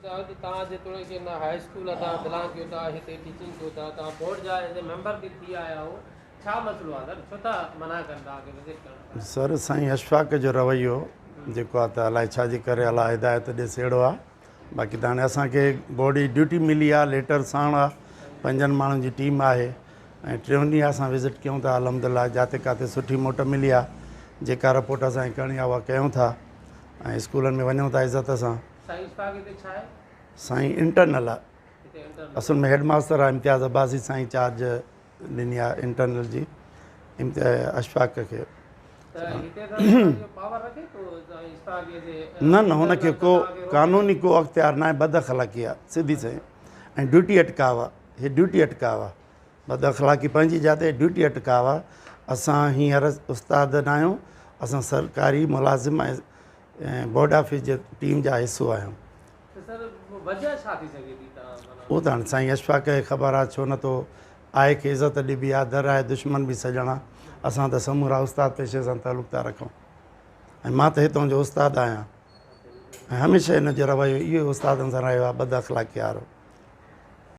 तव्हां जेतोणीकि हिन हाई स्कूल तव्हां बिलोंग कयो था, हिते टीचिंग कयो था, तव्हां बोर्ड जा एज ए मेंबर बि थी आया हो, छा मसइलो आहे सर? छो था मना कनि तव्हांखे विज़िट करण? सर साईं अशफाक़ जो रवैयो जेको आहे त अलाए छाजे करे अलाह हिदायत ॾेसि अहिड़ो आहे। बाक़ी त हाणे असांखे बोर्ड जी ड्यूटी मिली आहे, लेटर साण आहे, 5 माण्हुनि जी टीम आहे ऐं 3 ॾींहं असां विज़िट कयूं था। अलहमदिल्ला जिते किथे सुठी मोट मिली आहे, जेका रिपोर्ट असांखे करणी आहे उहा कयूं था ऐं स्कूलनि में वञूं था इज़त सां। साईं इंटरनल आहे, असल में हेड मास्टर आहे इम्तियाज़ अब्बासी साईं, चार्ज ॾिनी आहे इंटरनल जी अशफाक़ खे। न न हुनखे को क़ानूनी को अख़्तियार न आहे, बदअख़लाक़ी आहे सिधी सही ऐं ड्यूटी अटकाव आहे, हीअ ड्यूटी अटकाव आहे, बदअख़लाक़ी पंहिंजी जाते ड्यूटी अटकाव आहे। असां हींअर उस्ताद न आहियूं, असां सरकारी मुलाज़िम ऐं बोर्ड ऑफिस जे टीम जा हिसो आहियूं। उहो त हाणे साईं अशफाक़ खे ख़बर आहे, छो नथो आहे की इज़त ॾिबी आहे, दर आहे दुश्मन बि सॼणा, असां त समूरा उस्ताद पेशे सां तालुक़ था रखूं ऐं मां त हितां जो उस्ताद आहियां ऐं हमेशह हिन जो रवैयो इहो उस्तादनि सां रहियो आहे, बदअख़लाक़ी वारो।